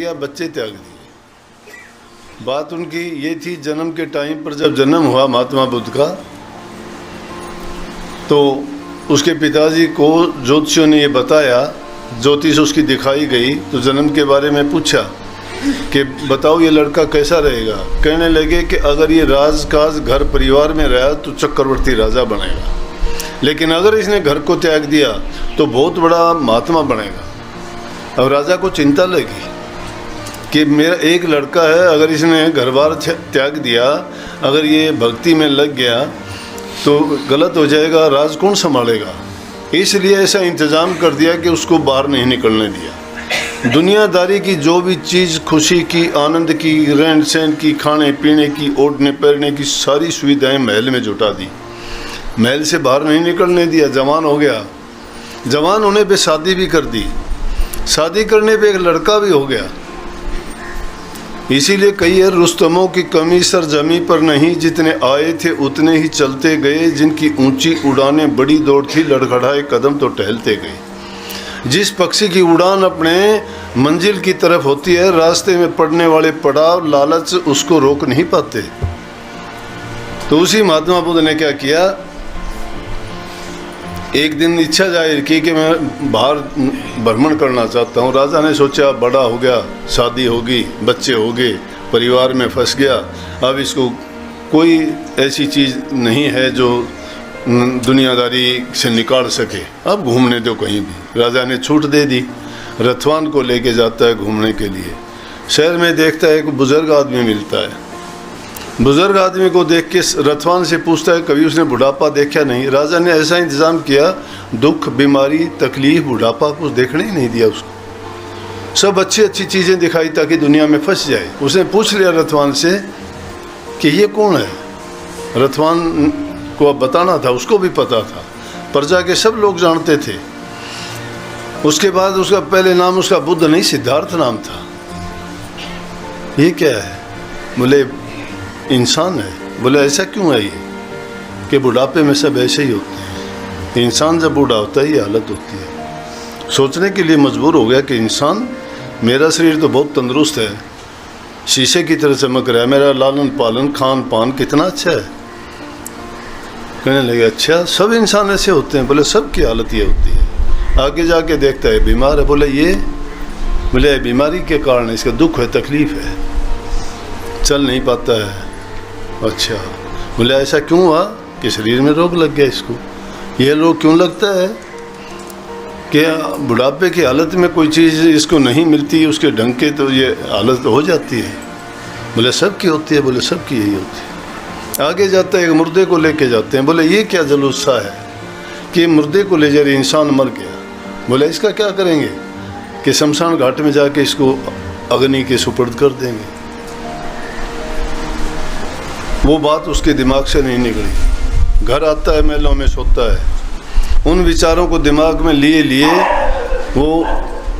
दिया, बच्चे त्याग दिए। बात उनकी ये थी, जन्म के टाइम पर जब जन्म हुआ महात्मा बुद्ध का, तो उसके पिताजी को ज्योतिषियों ने ये बताया, ज्योतिष उसकी दिखाई गई, तो जन्म के बारे में पूछा कि बताओ ये लड़का कैसा रहेगा। कहने लगे कि अगर ये राजकाज घर परिवार में रहा तो चक्रवर्ती राजा बनेगा, लेकिन अगर इसने घर को त्याग दिया तो बहुत बड़ा महात्मा बनेगा। अब राजा को चिंता लगी कि मेरा एक लड़का है, अगर इसने घर बार त्याग दिया, अगर ये भक्ति में लग गया तो गलत हो जाएगा, राज कौन संभालेगा। इसलिए ऐसा इंतज़ाम कर दिया कि उसको बाहर नहीं निकलने दिया। दुनियादारी की जो भी चीज़, खुशी की, आनंद की, रहन सहन की, खाने पीने की, ओढ़ने पहनने की सारी सुविधाएं महल में जुटा दी, महल से बाहर नहीं निकलने दिया। जवान हो गया, जवान होने पे शादी भी कर दी, शादी करने पे एक लड़का भी हो गया। इसीलिए कही है, रुस्तमों की कमी सर जमी पर नहीं, जितने आए थे उतने ही चलते गए, जिनकी ऊंची उड़ानें बड़ी दौड़ थी, लड़खड़ाए कदम तो टहलते गए। जिस पक्षी की उड़ान अपने मंजिल की तरफ होती है, रास्ते में पड़ने वाले पड़ाव, लालच उसको रोक नहीं पाते। तो उसी महात्मा बुद्ध ने क्या किया, एक दिन इच्छा जाहिर की कि मैं बाहर भ्रमण करना चाहता हूँ। राजा ने सोचा बड़ा हो गया, शादी होगी, बच्चे हो गए, परिवार में फंस गया, अब इसको कोई ऐसी चीज़ नहीं है जो दुनियादारी से निकाल सके, अब घूमने दो कहीं भी। राजा ने छूट दे दी, रथवान को लेके जाता है घूमने के लिए। शहर में देखता है कि बुजुर्ग आदमी मिलता है, बुजुर्ग आदमी को देख के रथवान से पूछता है कभी उसने बुढ़ापा देखा नहीं। राजा ने ऐसा इंतज़ाम किया, दुख, बीमारी, तकलीफ, बुढ़ापा कुछ देखने ही नहीं दिया उसको, सब अच्छी अच्छी चीज़ें दिखाई ताकि दुनिया में फंस जाए। उसने पूछ लिया रथवान से कि ये कौन है। रथवान को अब बताना था, उसको भी पता था, प्रजा के सब लोग जानते थे। उसके बाद उसका पहले नाम उसका बुद्ध नहीं, सिद्धार्थ नाम था। ये क्या है? बोले इंसान है। बोले ऐसा क्यों है ये कि बुढ़ापे में सब ऐसे ही होते हैं, इंसान जब बूढ़ा होता है ये हालत होती है। सोचने के लिए मजबूर हो गया कि इंसान, मेरा शरीर तो बहुत तंदुरुस्त है, शीशे की तरह चमक रहा है, मेरा लालन पालन, खान पान कितना अच्छा है। कहने लगे अच्छा सब इंसान ऐसे होते हैं? बोले सब की हालत ये होती है। आगे जाके देखता है बीमार है। बोले ये? बोले बीमारी के कारण इसका दुख है, तकलीफ है, चल नहीं पाता है। अच्छा। बोले ऐसा क्यों हुआ कि शरीर में रोग लग गया इसको। ये रोग क्यों लगता है कि बुढ़ापे की हालत में कोई चीज़ इसको नहीं मिलती, उसके ढंग के, तो ये हालत हो जाती है। बोले सब की होती है। बोले सब की यही होती है। आगे जाता है, एक मुर्दे को लेके जाते हैं। बोले ये क्या जलूसा है कि मुर्दे को ले जा रहे, इंसान मर गया। बोले इसका क्या करेंगे कि शमशान घाट में जाके इसको अग्नि के सुपुर्द कर देंगे। वो बात उसके दिमाग से नहीं निकली। घर आता है, महलों में सोता है, उन विचारों को दिमाग में लिए लिए वो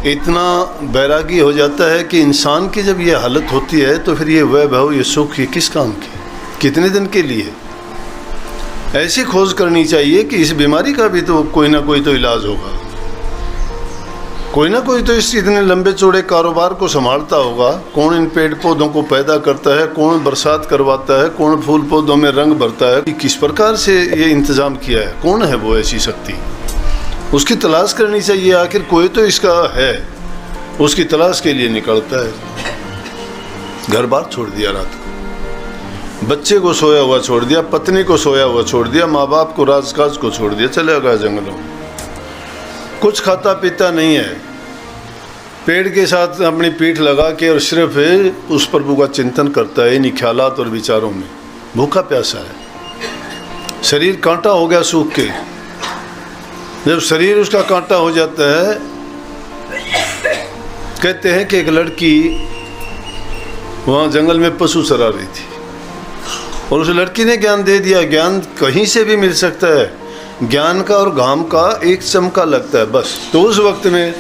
इतना बैरागी हो जाता है कि इंसान की जब ये हालत होती है तो फिर ये वैभव, ये सुख, ये किस काम के, कितने दिन के लिए। ऐसी खोज करनी चाहिए कि इस बीमारी का भी तो कोई ना कोई तो इलाज होगा, कोई ना कोई तो इस इतने लंबे चौड़े कारोबार को संभालता होगा। कौन इन पेड़ पौधों को पैदा करता है, कौन बरसात करवाता है, कौन फूल पौधों में रंग भरता है, किस प्रकार से ये इंतजाम किया है, कौन है वो ऐसी शक्ति, उसकी तलाश करनी चाहिए। आखिर कोई तो इसका है, उसकी तलाश के लिए निकलता है। घर बार छोड़ दिया, रात को बच्चे को सोया हुआ छोड़ दिया, पत्नी को सोया हुआ छोड़ दिया, माँ बाप को, राजकाज को छोड़ दिया, चले गया जंगलों में। कुछ खाता पीता नहीं है, पेड़ के साथ अपनी पीठ लगा के और सिर्फ उस प्रभु का चिंतन करता है इन ख्यालात और विचारों में, भूखा प्यासा है। शरीर कांटा हो गया सूख के। जब शरीर उसका कांटा हो जाता है, कहते हैं कि एक लड़की वहाँ जंगल में पशु चरा रही थी और उस लड़की ने ज्ञान दे दिया। ज्ञान कहीं से भी मिल सकता है, ज्ञान का और घाम का एक चमका लगता है बस। तो उस वक्त में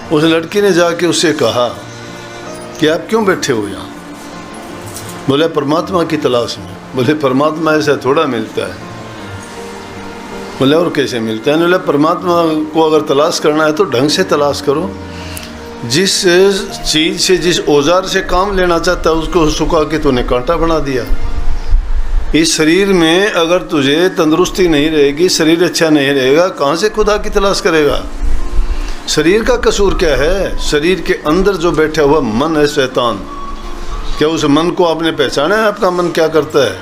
उस लड़की ने जाके उससे कहा कि आप क्यों बैठे हो यहाँ? बोले परमात्मा की तलाश में। बोले परमात्मा ऐसा थोड़ा मिलता है। बोले और कैसे मिलता है? बोले परमात्मा को अगर तलाश करना है तो ढंग से तलाश करो। जिस चीज़ से, जिस औजार से काम लेना चाहता है उसको सुखा के तूने कांटा बना दिया। इस शरीर में अगर तुझे तंदुरुस्ती नहीं रहेगी, शरीर अच्छा नहीं रहेगा, कहाँ से खुदा की तलाश करेगा? शरीर का कसूर क्या है? शरीर के अंदर जो बैठा हुआ मन है शैतान, क्या उस मन को आपने पहचाना है? आपका मन क्या करता है?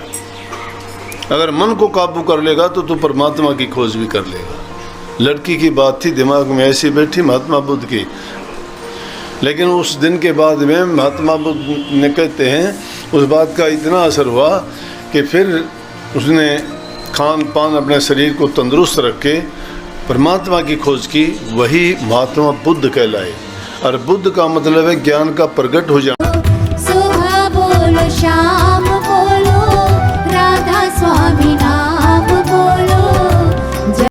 अगर मन को काबू कर लेगा तो तू परमात्मा की खोज भी कर लेगा। लड़की की बात थी दिमाग में ऐसी बैठी महात्मा बुद्ध की, लेकिन उस दिन के बाद में महात्मा बुद्ध ने कहते हैं उस बात का इतना असर हुआ कि फिर उसने खान पान अपने शरीर को तंदुरुस्त रख के परमात्मा की खोज की, वही महात्मा बुद्ध कहलाए। और बुद्ध का मतलब है ज्ञान का प्रकट हो जाना। सुबह बोलो शाम